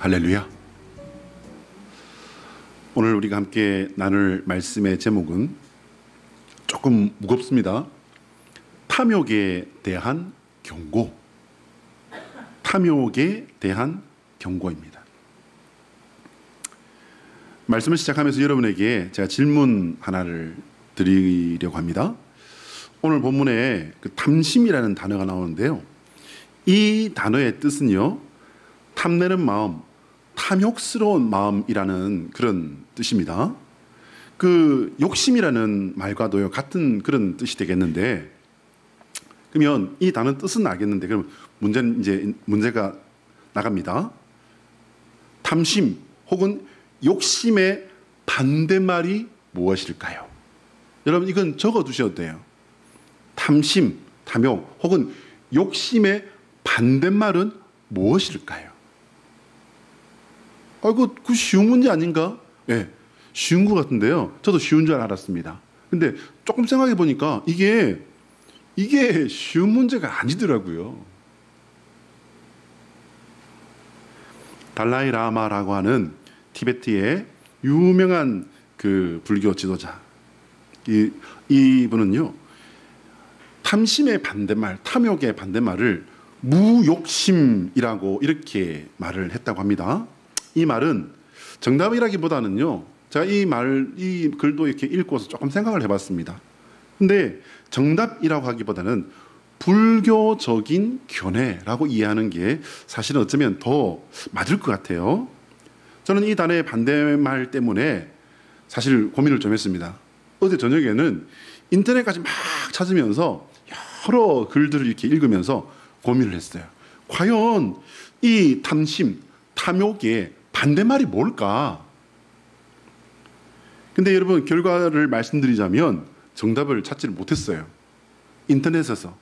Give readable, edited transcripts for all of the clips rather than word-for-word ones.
할렐루야. 오늘 우리가 함께 나눌 말씀의 제목은 조금 무겁습니다. 탐욕에 대한 경고. 탐욕에 대한 경고입니다. 말씀을 시작하면서 여러분에게 제가 질문 하나를 드리려고 합니다. 오늘 본문에 그 탐심이라는 단어가 나오는데요. 이 단어의 뜻은요, 탐내는 마음, 탐욕스러운 마음이라는 그런 뜻입니다. 그 욕심이라는 말과도요 같은 그런 뜻이 되겠는데, 그러면 이 단어 뜻은 알겠는데, 그럼 문제가 나갑니다. 탐심 혹은 욕심의 반대말이 무엇일까요? 여러분, 이건 적어 두셔도 돼요. 탐심, 탐욕 혹은 욕심의 반대말은 무엇일까요? 그 쉬운 문제 아닌가? 네, 쉬운 것 같은데요. 저도 쉬운 줄 알았습니다. 근데 조금 생각해 보니까 이게 쉬운 문제가 아니더라고요. 달라이 라마라고 하는 티베트의 유명한 그 불교 지도자, 이분은요, 탐심의 반대말, 탐욕의 반대말을 무욕심이라고 이렇게 말을 했다고 합니다. 이 말은 정답이라기보다는요, 제가 이 글도 이렇게 읽고서 조금 생각을 해봤습니다. 근데 정답이라고 하기보다는 불교적인 견해라고 이해하는 게 사실은 어쩌면 더 맞을 것 같아요. 저는 이 단어의 반대말 때문에 사실 고민을 좀 했습니다. 어제 저녁에는 인터넷까지 막 찾으면서 여러 글들을 이렇게 읽으면서 고민을 했어요. 과연 이 탐심, 탐욕의 반대말이 뭘까? 근데 여러분, 결과를 말씀드리자면 정답을 찾지를 못했어요. 인터넷에서.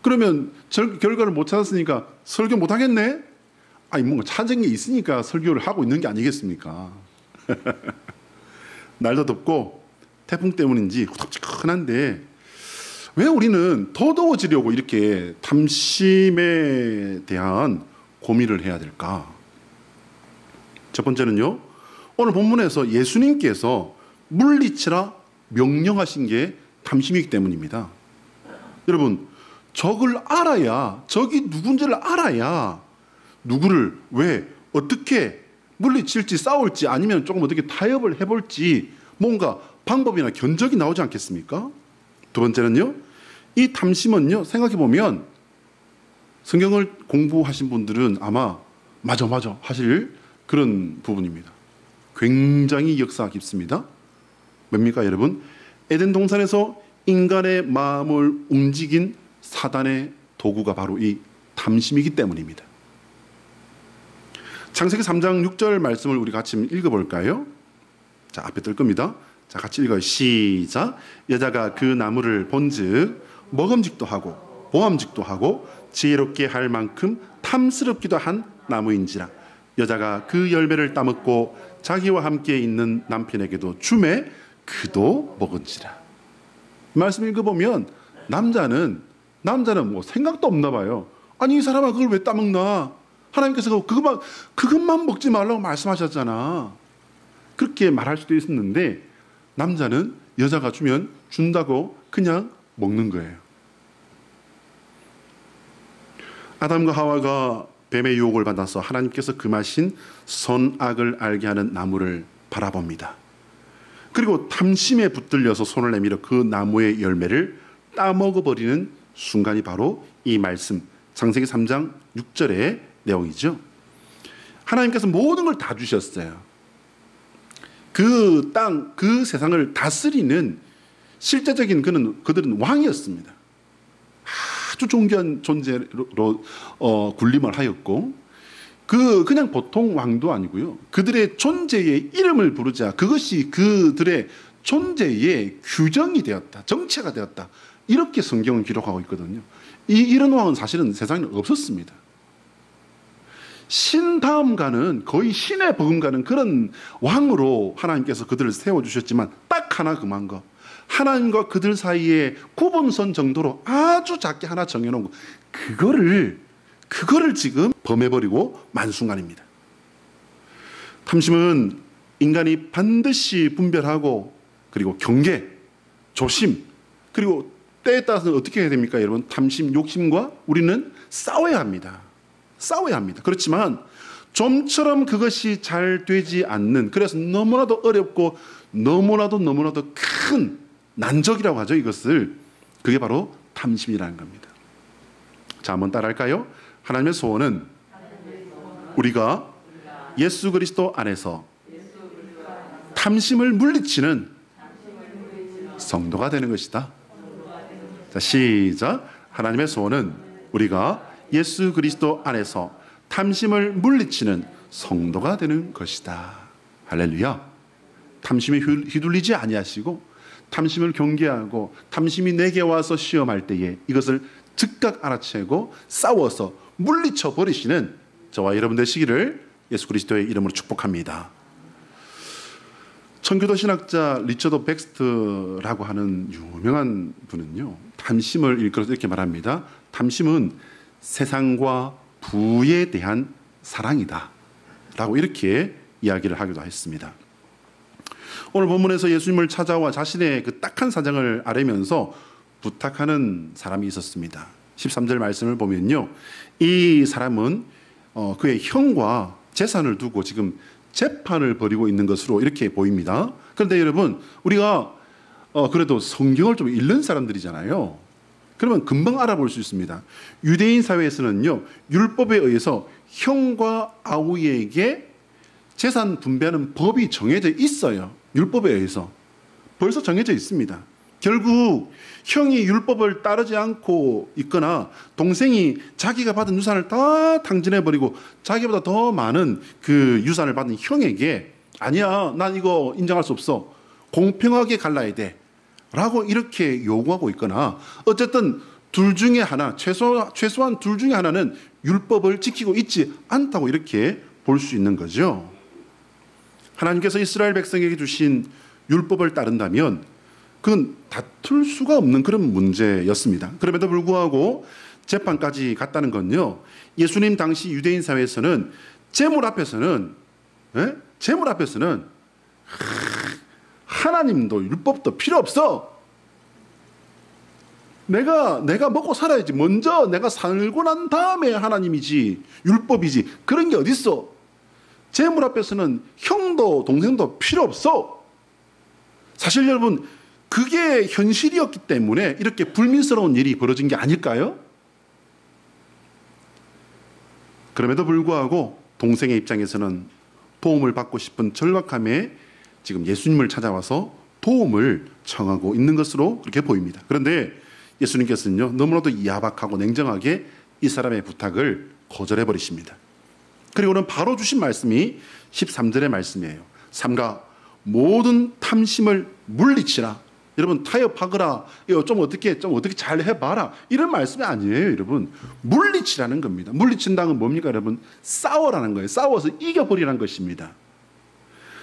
그러면 결과를 못 찾았으니까 설교 못 하겠네? 뭔가 찾은 게 있으니까 설교를 하고 있는 게 아니겠습니까? 날도 덥고 태풍 때문인지 후덥지근한데 왜 우리는 더 더워지려고 이렇게 탐심에 대한 고민을 해야 될까? 첫 번째는요, 오늘 본문에서 예수님께서 물리치라 명령하신 게 탐심이기 때문입니다. 여러분, 적을 알아야, 적이 누군지를 알아야 누구를 왜 어떻게 물리칠지, 싸울지, 아니면 조금 어떻게 타협을 해볼지 뭔가 방법이나 견적이 나오지 않겠습니까? 두 번째는요, 이 탐심은요, 생각해보면 성경을 공부하신 분들은 아마 맞아 하실 그런 부분입니다. 굉장히 역사가 깊습니다. 뭡니까 여러분? 에덴 동산에서 인간의 마음을 움직인 사단의 도구가 바로 이 탐심이기 때문입니다. 창세기 3장 6절 말씀을 우리 같이 읽어볼까요? 자, 앞에 뜰 겁니다. 자, 같이 읽어요. 시작. 여자가 그 나무를 본즉 먹음직도 하고 보암직도 하고 지혜롭게 할 만큼 탐스럽기도 한 나무인지라. 여자가 그 열매를 따먹고 자기와 함께 있는 남편에게도 주매 그도 먹은지라. 이 말씀 읽어보면 남자는 뭐 생각도 없나 봐요. 아니, 이 사람아 그걸 왜 따먹나? 하나님께서 그것만 먹지 말라고 말씀하셨잖아. 그렇게 말할 수도 있었는데 남자는 여자가 주면 준다고 그냥 먹는 거예요. 아담과 하와가 뱀의 유혹을 받아서 하나님께서 금하신 선악을 알게 하는 나무를 바라봅니다. 그리고 탐심에 붙들려서 손을 내밀어 그 나무의 열매를 따먹어버리는 순간이 바로 이 말씀, 창세기 3장 6절의 내용이죠. 하나님께서 모든 걸 다 주셨어요. 그 땅, 그 세상을 다스리는 실제적인 그들은 왕이었습니다. 아주 존귀한 존재로 군림을 하였고, 그냥 보통 왕도 아니고요. 그들의 존재의 이름을 부르자 그것이 그들의 존재의 규정이 되었다, 정체가 되었다. 이렇게 성경은 기록하고 있거든요. 이런 왕은 사실은 세상에 없었습니다. 신 다음 가는, 거의 신에 버금가는 그런 왕으로 하나님께서 그들을 세워주셨지만 딱 하나 금한 거, 하나님과 그들 사이에 구분선 정도로 아주 작게 하나 정해놓은 거, 그거를 지금 범해버리고 만 순간입니다. 탐심은 인간이 반드시 분별하고 그리고 경계, 조심, 그리고 때에 따라서는 어떻게 해야 됩니까? 여러분, 탐심, 욕심과 우리는 싸워야 합니다. 싸워야 합니다. 그렇지만 좀처럼 그것이 잘 되지 않는, 그래서 너무나도 어렵고 너무나도 큰 난적이라고 하죠. 이것을. 그게 바로 탐심이라는 겁니다. 자, 한번 따라할까요? 하나님의 소원은 우리가 예수 그리스도 안에서 탐심을 물리치는 성도가 되는 것이다. 자, 시작. 하나님의 소원은 우리가 예수 그리스도 안에서 탐심을 물리치는 성도가 되는 것이다. 할렐루야. 탐심에 휘둘리지 아니하시고 탐심을 경계하고 탐심이 내게 와서 시험할 때에 이것을 즉각 알아채고 싸워서 물리쳐 버리시는 저와 여러분 되시기를 예수 그리스도의 이름으로 축복합니다. 청교도 신학자 리처드 백스트라고 하는 유명한 분은요, 탐심을 일컬어서 이렇게 말합니다. 탐심은 세상과 부에 대한 사랑이다 라고 이렇게 이야기를 하기도 했습니다. 오늘 본문에서 예수님을 찾아와 자신의 그 딱한 사정을 아뢰면서 부탁하는 사람이 있었습니다. 13절 말씀을 보면요, 이 사람은 그의 형과 재산을 두고 지금 재판을 벌이고 있는 것으로 이렇게 보입니다. 그런데 여러분, 우리가 그래도 성경을 좀 읽는 사람들이잖아요. 그러면 금방 알아볼 수 있습니다. 유대인 사회에서는요, 율법에 의해서 형과 아우에게 재산 분배하는 법이 정해져 있어요. 율법에 의해서 벌써 정해져 있습니다. 결국 형이 율법을 따르지 않고 있거나 동생이 자기가 받은 유산을 다 탕진해버리고 자기보다 더 많은 그 유산을 받은 형에게 아니야, 난 이거 인정할 수 없어, 공평하게 갈라야 돼 라고 이렇게 요구하고 있거나, 어쨌든 둘 중에 하나, 최소한 둘 중에 하나는 율법을 지키고 있지 않다고 이렇게 볼 수 있는 거죠. 하나님께서 이스라엘 백성에게 주신 율법을 따른다면 그건 다툴 수가 없는 그런 문제였습니다. 그럼에도 불구하고 재판까지 갔다는 건요, 예수님 당시 유대인 사회에서는 재물 앞에서는 하나님도 율법도 필요 없어. 내가 먹고 살아야지. 먼저 내가 살고 난 다음에 하나님이지, 율법이지. 그런 게 어딨어. 재물 앞에서는 형도 동생도 필요 없어. 사실 여러분, 그게 현실이었기 때문에 이렇게 불민스러운 일이 벌어진 게 아닐까요? 그럼에도 불구하고 동생의 입장에서는 도움을 받고 싶은 절박함에 지금 예수님을 찾아와서 도움을 청하고 있는 것으로 그렇게 보입니다. 그런데 예수님께서는요, 너무나도 야박하고 냉정하게 이 사람의 부탁을 거절해 버리십니다. 그리고는 바로 주신 말씀이 13절의 말씀이에요. 삼가 모든 탐심을 물리치라. 여러분, 타협하거라, 이거 좀 어떻게 잘 해봐라, 이런 말씀이 아니에요. 여러분, 물리치라는 겁니다. 물리친다는 건 뭡니까 여러분? 싸워라는 거예요. 싸워서 이겨버리라는 것입니다.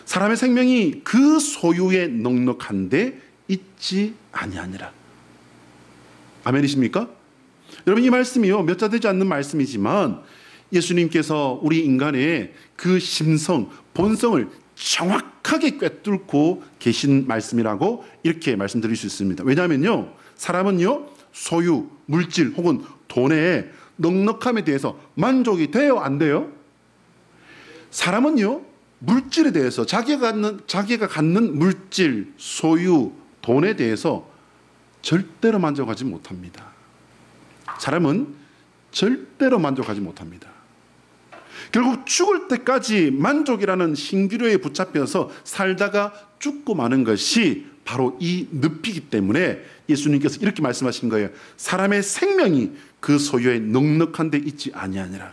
사람의 생명이 그 소유에 넉넉한데 있지 아니하니라. 아멘이십니까? 여러분, 이 말씀이요, 몇 자 되지 않는 말씀이지만 예수님께서 우리 인간의 그 심성, 본성을 정확하게 꿰뚫고 계신 말씀이라고 이렇게 말씀드릴 수 있습니다. 왜냐하면요, 사람은요, 소유, 물질 혹은 돈의 넉넉함에 대해서 만족이 돼요, 안 돼요? 사람은요, 물질에 대해서 자기가 갖는 물질, 소유, 돈에 대해서 절대로 만족하지 못합니다. 사람은 절대로 만족하지 못합니다. 결국 죽을 때까지 만족이라는 신기류에 붙잡혀서 살다가 죽고 마는 것이 바로 이 늪이기 때문에 예수님께서 이렇게 말씀하신 거예요. 사람의 생명이 그 소유에 넉넉한 데 있지 아니하니라.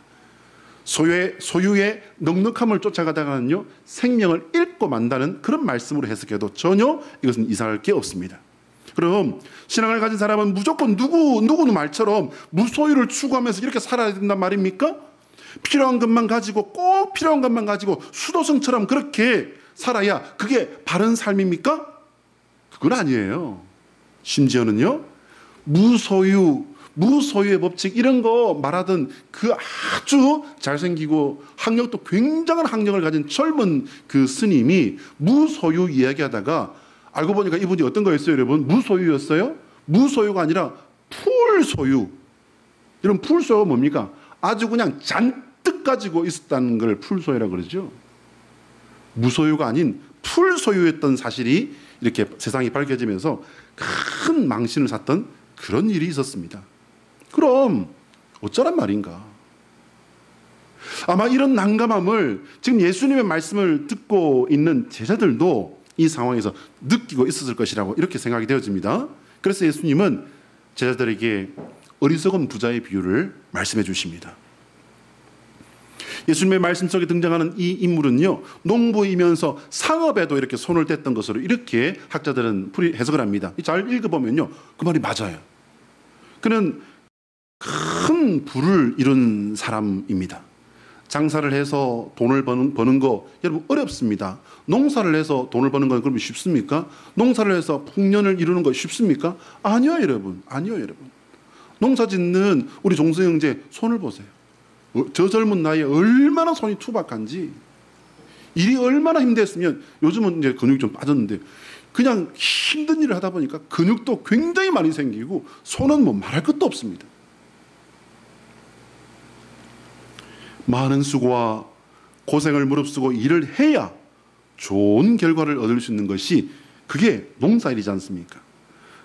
소유의 넉넉함을 쫓아가다가는요, 생명을 잃고 만다는 그런 말씀으로 해석해도 전혀 이것은 이상할 게 없습니다. 그럼 신앙을 가진 사람은 무조건 누구 말처럼 무소유를 추구하면서 이렇게 살아야 된단 말입니까? 필요한 것만 가지고, 꼭 필요한 것만 가지고 수도승처럼 그렇게 살아야 그게 바른 삶입니까? 그건 아니에요. 심지어는요, 무소유, 무소유의 법칙 이런 거 말하던 그 아주 잘생기고 학력도 굉장한 학력을 가진 젊은 그 스님이 무소유 이야기하다가 알고 보니까 이분이 어떤 거였어요, 여러분? 무소유였어요? 무소유가 아니라 풀소유. 이런 풀소유가 뭡니까? 아주 그냥 잔뜩 가지고 있었다는 걸 풀소유라고 그러죠. 무소유가 아닌 풀소유였던 사실이 이렇게 세상이 밝혀지면서 큰 망신을 샀던 그런 일이 있었습니다. 그럼 어쩌란 말인가? 아마 이런 난감함을 지금 예수님의 말씀을 듣고 있는 제자들도 이 상황에서 느끼고 있었을 것이라고 이렇게 생각이 되어집니다. 그래서 예수님은 제자들에게 어리석은 부자의 비유를 말씀해 주십니다. 예수님의 말씀 속에 등장하는 이 인물은요, 농부이면서 상업에도 이렇게 손을 댔던 것으로 이렇게 학자들은 해석을 합니다. 잘 읽어보면요, 그 말이 맞아요. 그는 큰 부를 이룬 사람입니다. 장사를 해서 돈을 버는 거 여러분 어렵습니다. 농사를 해서 돈을 버는 건 그러면 쉽습니까? 농사를 해서 풍년을 이루는 거 쉽습니까? 아니요, 여러분. 아니요, 여러분. 농사 짓는 우리 종수 형제 손을 보세요. 저 젊은 나이에 얼마나 손이 투박한지, 일이 얼마나 힘들었으면, 요즘은 이제 근육이 좀 빠졌는데 그냥 힘든 일을 하다 보니까 근육도 굉장히 많이 생기고 손은 뭐 말할 것도 없습니다. 많은 수고와 고생을 무릅쓰고 일을 해야 좋은 결과를 얻을 수 있는 것이 그게 농사일이지 않습니까?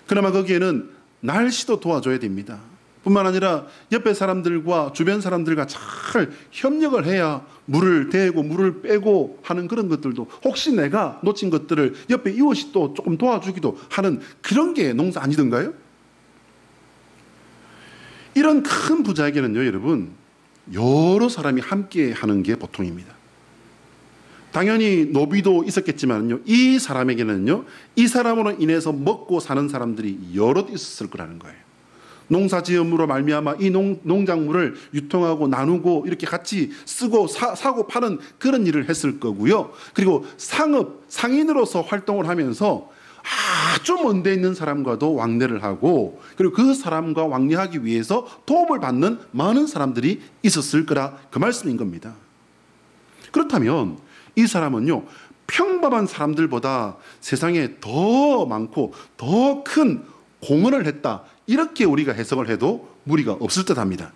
그나마 거기에는 날씨도 도와줘야 됩니다. 뿐만 아니라 옆에 사람들과 주변 사람들과 잘 협력을 해야 물을 대고 물을 빼고 하는 그런 것들도, 혹시 내가 놓친 것들을 옆에 이웃이 또 조금 도와주기도 하는 그런 게 농사 아니던가요? 이런 큰 부자에게는요, 여러분, 여러 사람이 함께 하는 게 보통입니다. 당연히 노비도 있었겠지만요, 이 사람에게는요, 이 사람으로 인해서 먹고 사는 사람들이 여럿 있었을 거라는 거예요. 농사지음으로 말미암아 이 농작물을 유통하고 나누고 이렇게 같이 쓰고 사고 파는 그런 일을 했을 거고요. 그리고 상인으로서 활동을 하면서 아주 먼 데 있는 사람과도 왕래를 하고, 그리고 그 사람과 왕래하기 위해서 도움을 받는 많은 사람들이 있었을 거라 그 말씀인 겁니다. 그렇다면 이 사람은요, 평범한 사람들보다 세상에 더 많고 더 큰 공헌을 했다, 이렇게 우리가 해석을 해도 무리가 없을 듯합니다.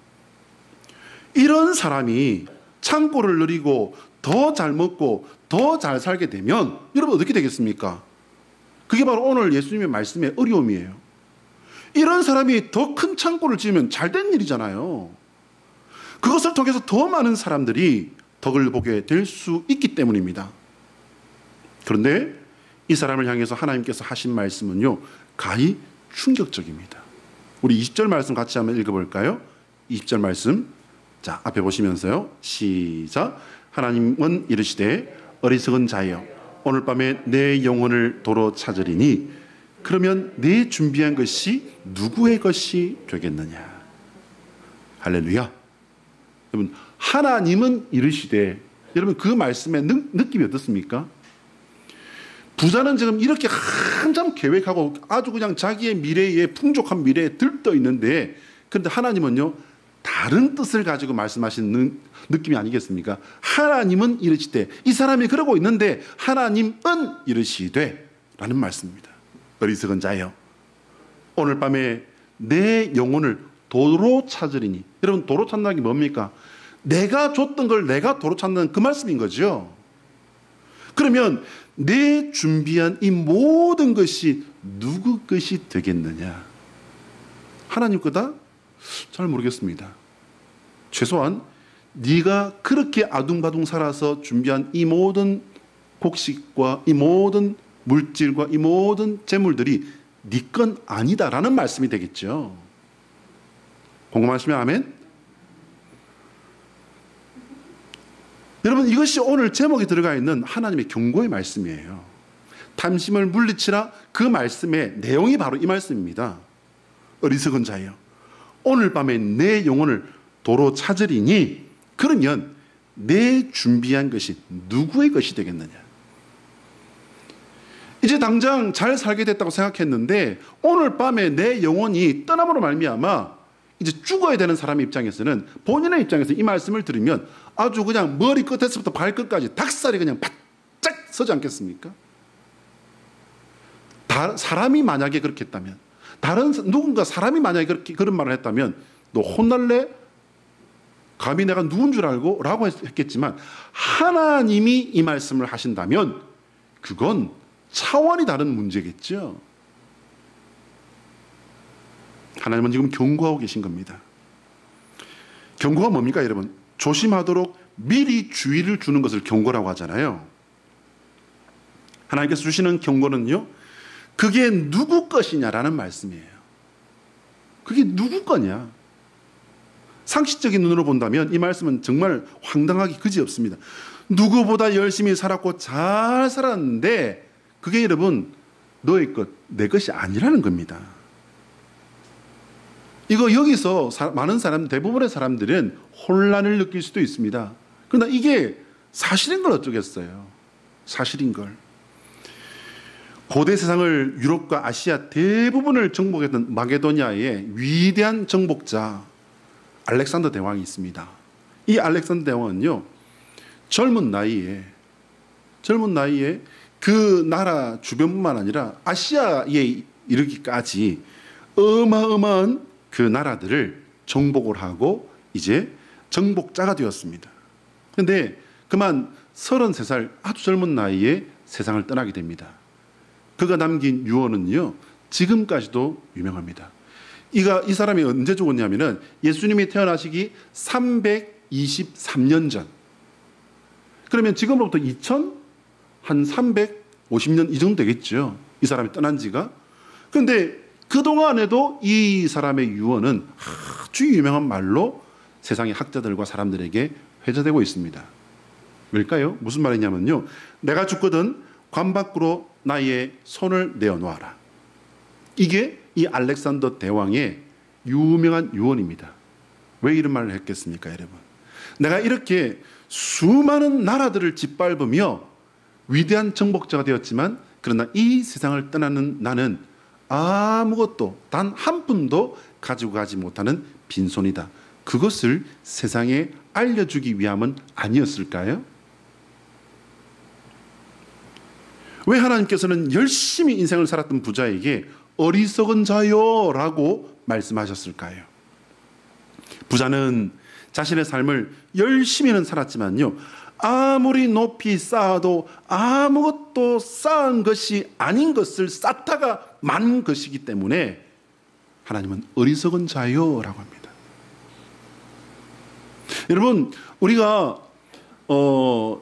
이런 사람이 창고를 누리고 더 잘 먹고 더 잘 살게 되면 여러분 어떻게 되겠습니까? 그게 바로 오늘 예수님의 말씀의 어려움이에요. 이런 사람이 더 큰 창고를 지으면 잘된 일이잖아요. 그것을 통해서 더 많은 사람들이 덕을 보게 될 수 있기 때문입니다. 그런데 이 사람을 향해서 하나님께서 하신 말씀은요, 가히 충격적입니다. 우리 20절 말씀 같이 한번 읽어볼까요? 20절 말씀, 자, 앞에 보시면서요, 시작. 하나님은 이르시되 어리석은 자여, 오늘 밤에 내 영혼을 도로 찾으리니 그러면 내 준비한 것이 누구의 것이 되겠느냐. 할렐루야. 여러분, 하나님은 이르시되, 여러분 그 말씀의 느낌이 어떻습니까? 부자는 지금 이렇게 한참 계획하고 아주 그냥 자기의 미래에, 풍족한 미래에 들떠 있는데, 그런데 하나님은요, 다른 뜻을 가지고 말씀하시는 느낌이 아니겠습니까? 하나님은 이르시되, 이 사람이 그러고 있는데 하나님은 이르시되 라는 말씀입니다. 어리석은 자여, 오늘 밤에 내 영혼을 도로 찾으리니. 여러분, 도로 찾는 게 뭡니까? 내가 줬던 걸 내가 도로 찾는 그 말씀인 거죠. 그러면 내 준비한 이 모든 것이 누구 것이 되겠느냐? 하나님 거다? 잘 모르겠습니다. 최소한 네가 그렇게 아둥바둥 살아서 준비한 이 모든 곡식과 이 모든 물질과 이 모든 재물들이 네 건 아니다라는 말씀이 되겠죠. 공감하시면 아멘? 여러분, 이것이 오늘 제목에 들어가 있는 하나님의 경고의 말씀이에요. 탐심을 물리치라, 그 말씀의 내용이 바로 이 말씀입니다. 어리석은 자여, 오늘 밤에 내 영혼을 도로 찾으리니 그러면 내 준비한 것이 누구의 것이 되겠느냐. 이제 당장 잘 살게 됐다고 생각했는데 오늘 밤에 내 영혼이 떠남으로 말미암아 이제 죽어야 되는 사람의 입장에서는, 본인의 입장에서 이 말씀을 들으면 아주 그냥 머리 끝에서부터 발끝까지 닭살이 그냥 바짝 서지 않겠습니까? 사람이 만약에 그렇게 했다면, 누군가 사람이 만약에 그런 말을 했다면 너 혼날래? 감히 내가 누군 줄 알고? 라고 했겠지만, 하나님이 이 말씀을 하신다면 그건 차원이 다른 문제겠죠. 하나님은 지금 경고하고 계신 겁니다. 경고가 뭡니까, 여러분? 조심하도록 미리 주의를 주는 것을 경고라고 하잖아요. 하나님께서 주시는 경고는요, 그게 누구 것이냐라는 말씀이에요. 그게 누구 거냐? 상식적인 눈으로 본다면 이 말씀은 정말 황당하기 그지없습니다. 누구보다 열심히 살았고 잘 살았는데 그게 여러분 너의 것, 내 것이 아니라는 겁니다. 이거 여기서 많은 사람, 대부분의 사람들은 혼란을 느낄 수도 있습니다. 그러나 이게 사실인 걸 어쩌겠어요. 사실인 걸. 고대 세상을, 유럽과 아시아 대부분을 정복했던 마게도니아의 위대한 정복자 알렉산더 대왕이 있습니다. 이 알렉산더 대왕은요, 젊은 나이에 그 나라 주변뿐만 아니라 아시아에 이르기까지 어마어마한 그 나라들을 정복을 하고 이제 정복자가 되었습니다. 그런데 그만 33살 아주 젊은 나이에 세상을 떠나게 됩니다. 그가 남긴 유언은요, 지금까지도 유명합니다. 이 사람이 언제 죽었냐면은 예수님이 태어나시기 323년 전. 그러면 지금으로부터 한 350년 이 정도 되겠죠. 이 사람이 떠난 지가. 그런데 그동안에도 이 사람의 유언은 아주 유명한 말로 세상의 학자들과 사람들에게 회자되고 있습니다. 왜일까요? 무슨 말이냐면요, 내가 죽거든 관 밖으로 나의 손을 내어놓아라. 이게 이 알렉산더 대왕의 유명한 유언입니다. 왜 이런 말을 했겠습니까, 여러분? 내가 이렇게 수많은 나라들을 짓밟으며 위대한 정복자가 되었지만, 그러나 이 세상을 떠나는 나는 아무것도 단 한 푼도 가지고 가지 못하는 빈손이다. 그것을 세상에 알려주기 위함은 아니었을까요? 왜 하나님께서는 열심히 인생을 살았던 부자에게 어리석은 자요라고 말씀하셨을까요? 부자는 자신의 삶을 열심히는 살았지만요, 아무리 높이 쌓아도 아무것도 쌓은 것이 아닌 것을 쌓다가 만 것이기 때문에 하나님은 어리석은 자요라고 합니다. 여러분, 우리가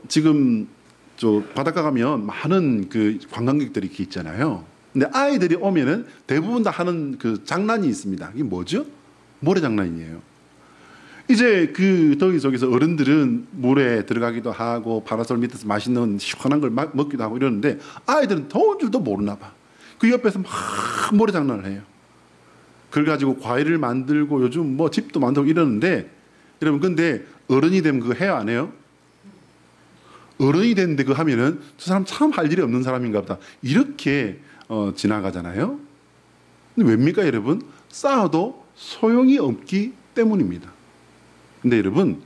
지금 저 바닷가 가면 많은 그 관광객들이 이렇게 있잖아요. 근데 아이들이 오면은 대부분 다 하는 그 장난이 있습니다. 이게 뭐죠? 모래장난이에요. 이제 그 더위 속에서 어른들은 물에 들어가기도 하고 파라솔 밑에서 맛있는 시원한 걸 먹기도 하고 이러는데 아이들은 더운 줄도 모르나 봐. 그 옆에서 막 모래장난을 해요. 그걸 가지고 과일을 만들고 요즘 뭐 집도 만들고 이러는데, 여러분, 근데 어른이 되면 그거 해요, 안 해요? 어른이 됐는데 그거 하면은 저 사람 참 할 일이 없는 사람인가 보다, 이렇게 지나가잖아요. 근데 왜입니까, 여러분? 쌓아도 소용이 없기 때문입니다. 근데 여러분,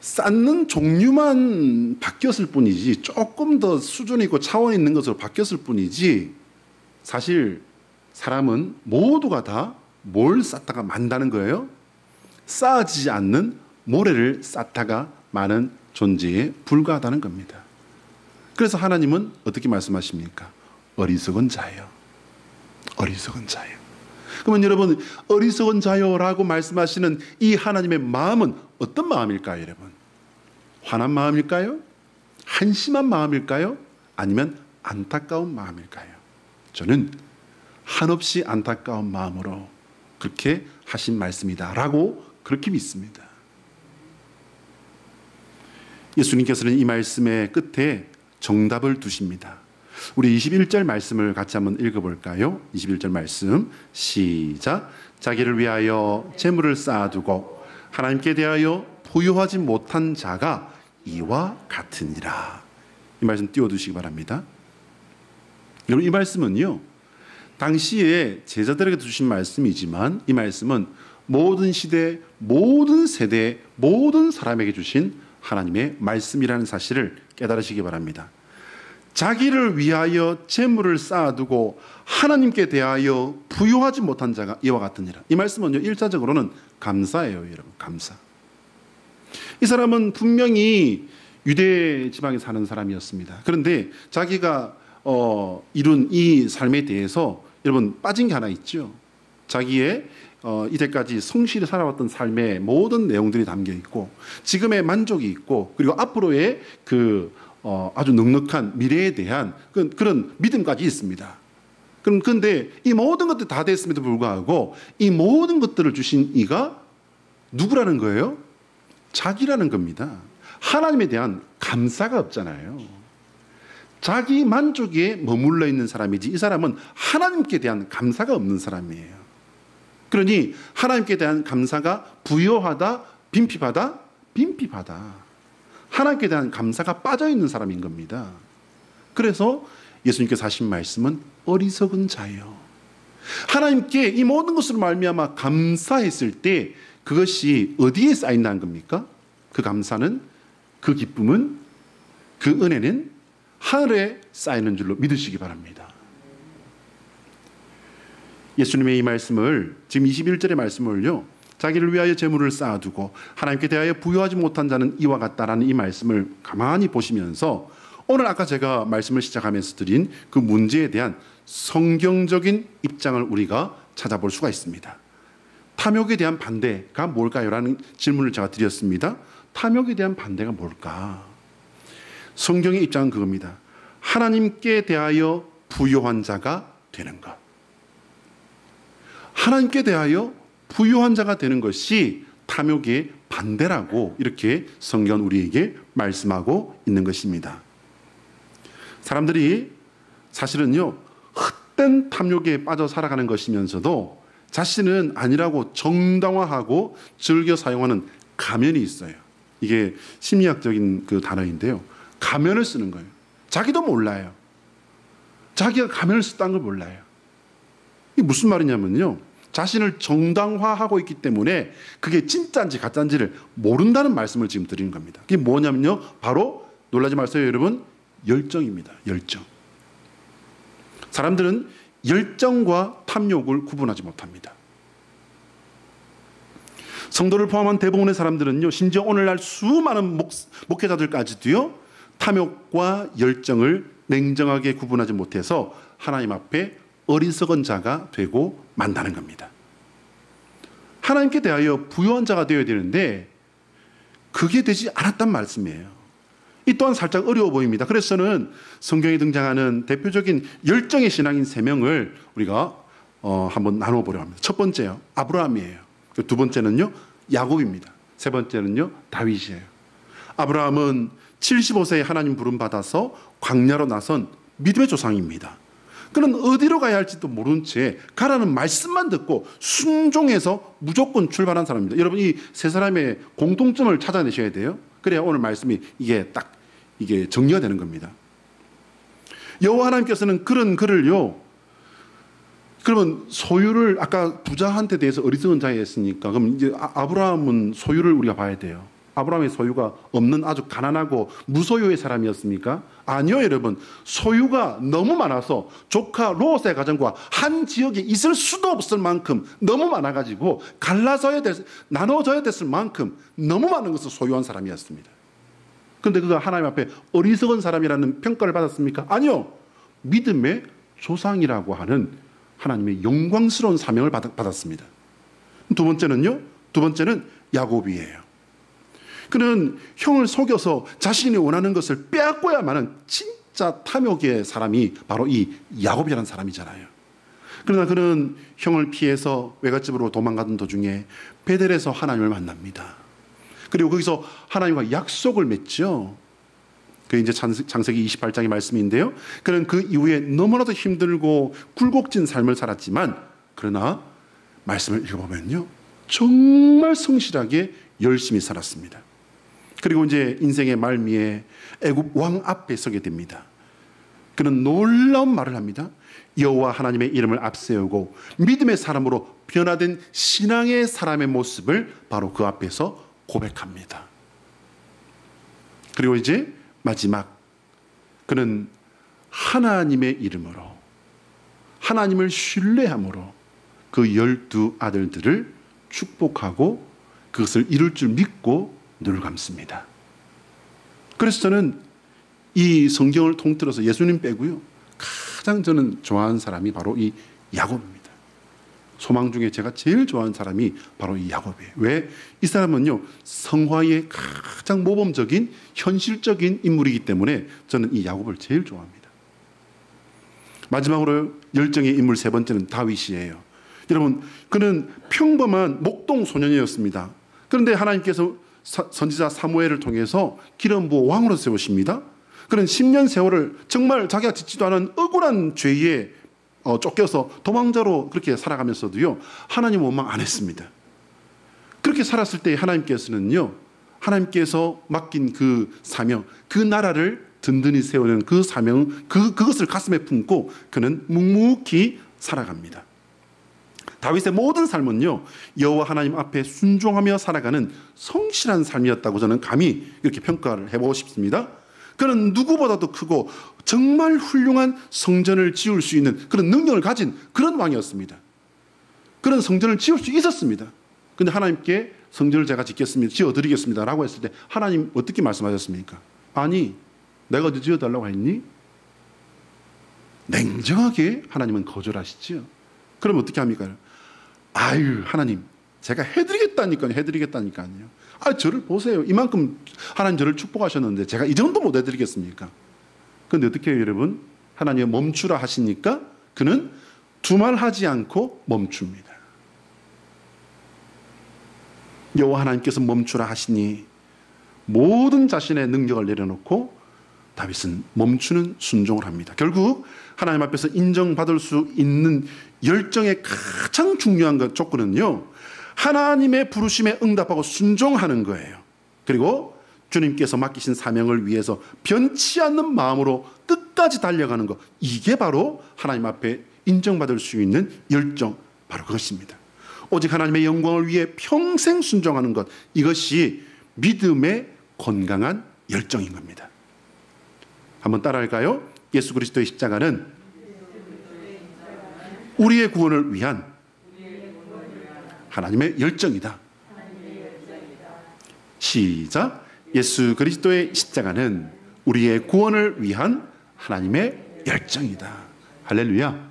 쌓는 종류만 바뀌었을 뿐이지, 조금 더 수준 있고 차원 있는 것으로 바뀌었을 뿐이지, 사실 사람은 모두가 다 뭘 쌓다가 만다는 거예요? 쌓아지지 않는 모래를 쌓다가 마는 존재에 불과하다는 겁니다. 그래서 하나님은 어떻게 말씀하십니까? 어리석은 자요. 어리석은 자요. 그러면 여러분, 어리석은 자요라고 말씀하시는 이 하나님의 마음은 어떤 마음일까요, 여러분? 화난 마음일까요? 한심한 마음일까요? 아니면 안타까운 마음일까요? 저는 한없이 안타까운 마음으로 그렇게 하신 말씀이다라고 그렇게 믿습니다. 예수님께서는 이 말씀의 끝에 정답을 두십니다. 우리 21절 말씀을 같이 한번 읽어볼까요? 21절 말씀 시작. 자기를 위하여 재물을 쌓아두고 하나님께 대하여 부유하지 못한 자가 이와 같으니라. 이 말씀 띄워두시기 바랍니다. 여러분, 이 말씀은요, 당시에 제자들에게 주신 말씀이지만 이 말씀은 모든 시대, 모든 세대, 모든 사람에게 주신 하나님의 말씀이라는 사실을 깨달으시기 바랍니다. 자기를 위하여 재물을 쌓아두고 하나님께 대하여 부요하지 못한 자가 이와 같으니라. 이 말씀은요, 1차적으로는 감사예요, 여러분. 감사. 이 사람은 분명히 유대 지방에 사는 사람이었습니다. 그런데 자기가 이룬 이 삶에 대해서 여러분 빠진 게 하나 있죠. 자기의 이때까지 성실히 살아왔던 삶의 모든 내용들이 담겨 있고, 지금의 만족이 있고, 그리고 앞으로의 아주 넉넉한 미래에 대한 그런 믿음까지 있습니다. 그런데 이 모든 것들이 다 됐음에도 불구하고 이 모든 것들을 주신 이가 누구라는 거예요? 자기라는 겁니다. 하나님에 대한 감사가 없잖아요. 자기 만족에 머물러 있는 사람이지, 이 사람은 하나님께 대한 감사가 없는 사람이에요. 그러니 하나님께 대한 감사가 부요하다, 빈핍하다, 빈핍하다. 하나님께 대한 감사가 빠져있는 사람인 겁니다. 그래서 예수님께서 하신 말씀은 어리석은 자예요. 하나님께 이 모든 것으로 말미암아 감사했을 때 그것이 어디에 쌓인다는 겁니까? 그 감사는, 그 기쁨은, 그 은혜는 하늘에 쌓이는 줄로 믿으시기 바랍니다. 예수님의 이 말씀을, 지금 21절의 말씀을요, 자기를 위하여 재물을 쌓아두고 하나님께 대하여 부요하지 못한 자는 이와 같다라는 이 말씀을 가만히 보시면서 오늘 아까 제가 말씀을 시작하면서 드린 그 문제에 대한 성경적인 입장을 우리가 찾아볼 수가 있습니다. 탐욕에 대한 반대가 뭘까요? 라는 질문을 제가 드렸습니다. 탐욕에 대한 반대가 뭘까? 성경의 입장은 그겁니다. 하나님께 대하여 부요한 자가 되는 것. 하나님께 대하여 부요한 자가 되는 것이 탐욕의 반대라고 이렇게 성경은 우리에게 말씀하고 있는 것입니다. 사람들이 사실은요, 헛된 탐욕에 빠져 살아가는 것이면서도 자신은 아니라고 정당화하고 즐겨 사용하는 가면이 있어요. 이게 심리학적인 그 단어인데요. 가면을 쓰는 거예요. 자기도 몰라요. 자기가 가면을 썼다는 걸 몰라요. 이게 무슨 말이냐면요, 자신을 정당화하고 있기 때문에 그게 진짜인지 가짜인지를 모른다는 말씀을 지금 드리는 겁니다. 그게 뭐냐면요, 바로 놀라지 마세요 여러분, 열정입니다. 열정. 사람들은 열정과 탐욕을 구분하지 못합니다. 성도를 포함한 대부분의 사람들은요, 심지어 오늘날 수많은 목회자들까지도요, 탐욕과 열정을 냉정하게 구분하지 못해서 하나님 앞에 어리석은 자가 되고 만다는 겁니다. 하나님께 대하여 부요한 자가 되어야 되는데 그게 되지 않았단 말씀이에요. 이 또한 살짝 어려워 보입니다. 그래서 저는 성경에 등장하는 대표적인 열정의 신앙인 3명을 우리가 한번 나눠보려고 합니다. 첫 번째요, 아브라함이에요. 두 번째는요, 야곱입니다. 세 번째는요, 다윗이에요. 아브라함은 75세에 하나님 부름 받아서 광야로 나선 믿음의 조상입니다. 그는 어디로 가야 할지도 모른 채 가라는 말씀만 듣고 순종해서 무조건 출발한 사람입니다. 여러분, 이 세 사람의 공통점을 찾아내셔야 돼요. 그래야 오늘 말씀이 이게 정리가 되는 겁니다. 여호와 하나님께서는 그런 그를요, 그러면 소유를, 아까 부자한테 대해서 어리석은 자에 했으니까 그럼 이제 아브라함은 소유를 우리가 봐야 돼요. 아브라함의 소유가 없는 아주 가난하고 무소유의 사람이었습니까? 아니요, 여러분. 소유가 너무 많아서 조카 롯의 가정과 한 지역에 있을 수도 없을 만큼 너무 많아가지고 나눠져야 됐을 만큼 너무 많은 것을 소유한 사람이었습니다. 그런데 그가 하나님 앞에 어리석은 사람이라는 평가를 받았습니까? 아니요. 믿음의 조상이라고 하는 하나님의 영광스러운 사명을 받았습니다. 두 번째는 야곱이에요. 그는 형을 속여서 자신이 원하는 것을 빼앗고야만은 진짜 탐욕의 사람이 바로 이 야곱이라는 사람이잖아요. 그러나 그는 형을 피해서 외갓집으로 도망가던 도중에 베델에서 하나님을 만납니다. 그리고 거기서 하나님과 약속을 맺죠. 그게 이제 창세기 28장의 말씀인데요. 그는 그 이후에 너무나도 힘들고 굴곡진 삶을 살았지만, 그러나 말씀을 읽어보면요, 정말 성실하게 열심히 살았습니다. 그리고 이제 인생의 말미에 애굽 왕 앞에 서게 됩니다. 그는 놀라운 말을 합니다. 여호와 하나님의 이름을 앞세우고 믿음의 사람으로 변화된 신앙의 사람의 모습을 바로 그 앞에서 고백합니다. 그리고 이제 마지막, 그는 하나님의 이름으로, 하나님을 신뢰함으로 그 12 아들들을 축복하고 그것을 이룰 줄 믿고 눈을 감습니다. 그래서 저는 이 성경을 통틀어서 예수님 빼고요, 가장 저는 좋아하는 사람이 바로 이 야곱입니다. 소망 중에 제가 제일 좋아하는 사람이 바로 이 야곱이에요. 왜? 이 사람은요, 성화의 가장 모범적인 현실적인 인물이기 때문에 저는 이 야곱을 제일 좋아합니다. 마지막으로 열정의 인물 세 번째는 다윗이에요. 여러분, 그는 평범한 목동 소년이었습니다. 그런데 하나님께서 선지자 사무엘을 통해서 기름 부어 왕으로 세우십니다. 그는 10년 세월을 정말 자기가 짓지도 않은 억울한 죄에 쫓겨서 도망자로 그렇게 살아가면서도요, 하나님 원망 안 했습니다. 그렇게 살았을 때 하나님께서는요, 하나님께서 맡긴 그 사명, 그 나라를 든든히 세우는 그 사명, 그것을 가슴에 품고 그는 묵묵히 살아갑니다. 다윗의 모든 삶은요, 여호와 하나님 앞에 순종하며 살아가는 성실한 삶이었다고 저는 감히 이렇게 평가를 해보고 싶습니다. 그는 누구보다도 크고 정말 훌륭한 성전을 지을 수 있는 그런 능력을 가진 그런 왕이었습니다. 그런 성전을 지을 수 있었습니다. 그런데 하나님께 성전을 제가 짓겠습니다, 지어드리겠습니다 라고 했을 때 하나님 어떻게 말씀하셨습니까? 아니, 내가 어디 지어달라고 했니? 냉정하게 하나님은 거절하시지요. 그럼 어떻게 합니까? 아유, 하나님, 제가 해드리겠다니까요. 아, 저를 보세요. 이만큼 하나님 저를 축복하셨는데 제가 이 정도 못 해드리겠습니까? 그런데 어떻게 해요, 여러분? 하나님 멈추라 하시니까 그는 두말하지 않고 멈춥니다. 여호와 하나님께서 멈추라 하시니 모든 자신의 능력을 내려놓고 다윗은 멈추는 순종을 합니다. 결국 하나님 앞에서 인정받을 수 있는 열정의 가장 중요한 조건은요, 하나님의 부르심에 응답하고 순종하는 거예요. 그리고 주님께서 맡기신 사명을 위해서 변치 않는 마음으로 끝까지 달려가는 것, 이게 바로 하나님 앞에 인정받을 수 있는 열정, 바로 그것입니다. 오직 하나님의 영광을 위해 평생 순종하는 것, 이것이 믿음의 건강한 열정인 겁니다. 한번 따라할까요? 예수 그리스도의 십자가는 우리의 구원을 위한 하나님의 열정이다. 시작. 예수 그리스도의 십자가는 우리의 구원을 위한 하나님의 열정이다. 할렐루야.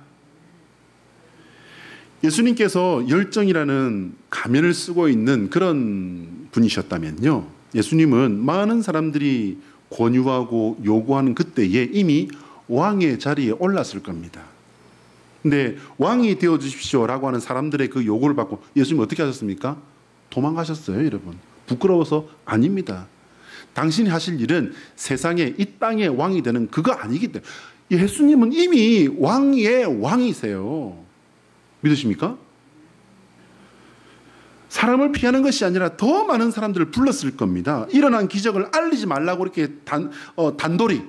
예수님께서 열정이라는 가면을 쓰고 있는 그런 분이셨다면요, 예수님은 많은 사람들이 권유하고 요구하는 그때에 이미 왕의 자리에 올랐을 겁니다. 근데 왕이 되어주십시오라고 하는 사람들의 그 요구를 받고 예수님 어떻게 하셨습니까? 도망가셨어요, 여러분. 부끄러워서? 아닙니다. 당신이 하실 일은 세상에, 이 땅의 왕이 되는 그거 아니기 때문에. 예수님은 이미 왕의 왕이세요. 믿으십니까? 사람을 피하는 것이 아니라 더 많은 사람들을 불렀을 겁니다. 일어난 기적을 알리지 말라고 이렇게 단돌이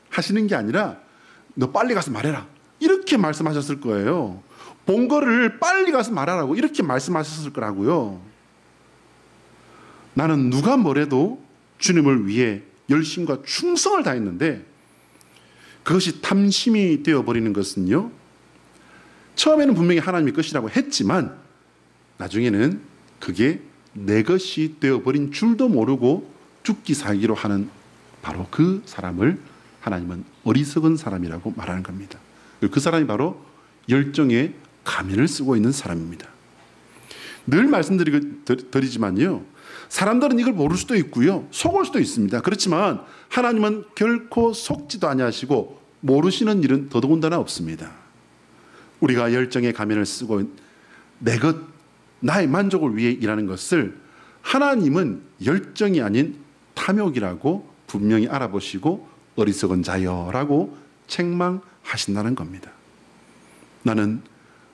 하시는 게 아니라 너 빨리 가서 말해라, 이렇게 말씀하셨을 거예요. 본 거를 빨리 가서 말하라고 이렇게 말씀하셨을 거라고요. 나는 누가 뭐래도 주님을 위해 열심과 충성을 다했는데 그것이 탐심이 되어버리는 것은요, 처음에는 분명히 하나님의 것이라고 했지만 나중에는 그게 내 것이 되어버린 줄도 모르고 죽기 살기로 하는 바로 그 사람을 하나님은 어리석은 사람이라고 말하는 겁니다. 그 사람이 바로 열정의 가면을 쓰고 있는 사람입니다. 늘 말씀드리지만요, 사람들은 이걸 모를 수도 있고요, 속을 수도 있습니다. 그렇지만 하나님은 결코 속지도 아니하시고 모르시는 일은 더더군다나 없습니다. 우리가 열정의 가면을 쓰고 내 것, 나의 만족을 위해 일하는 것을 하나님은 열정이 아닌 탐욕이라고 분명히 알아보시고 어리석은 자여라고 책망하신다는 겁니다. 나는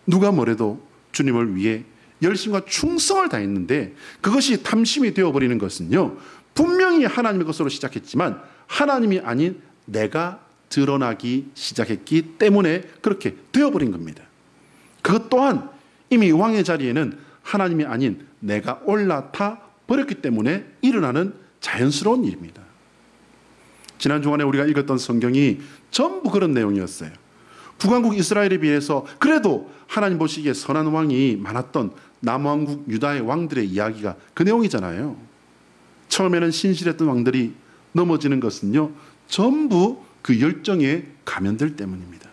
누가 뭐래도 주님을 위해 열심과 충성을 다했는데 그것이 탐심이 되어버리는 것은요, 분명히 하나님의 것으로 시작했지만 하나님이 아닌 내가 드러나기 시작했기 때문에 그렇게 되어버린 겁니다. 그것 또한 이미 왕의 자리에는 하나님이 아닌 내가 올라타 버렸기 때문에 일어나는 자연스러운 일입니다. 지난 주간에 우리가 읽었던 성경이 전부 그런 내용이었어요. 북왕국 이스라엘에 비해서 그래도 하나님 보시기에 선한 왕이 많았던 남왕국 유다의 왕들의 이야기가 그 내용이잖아요. 처음에는 신실했던 왕들이 넘어지는 것은요, 전부 그 열정의 가면들 때문입니다.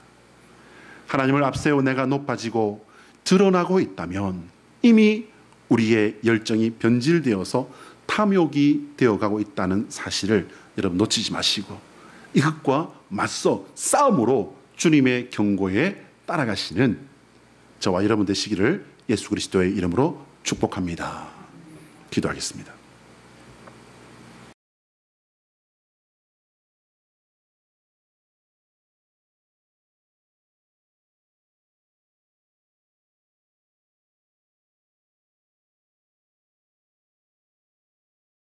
하나님을 앞세워 내가 높아지고 드러나고 있다면 이미 우리의 열정이 변질되어서 탐욕이 되어가고 있다는 사실을 여러분 놓치지 마시고 이것과 맞서 싸움으로 주님의 경고에 따라가시는 저와 여러분 되시기를 예수 그리스도의 이름으로 축복합니다. 기도하겠습니다.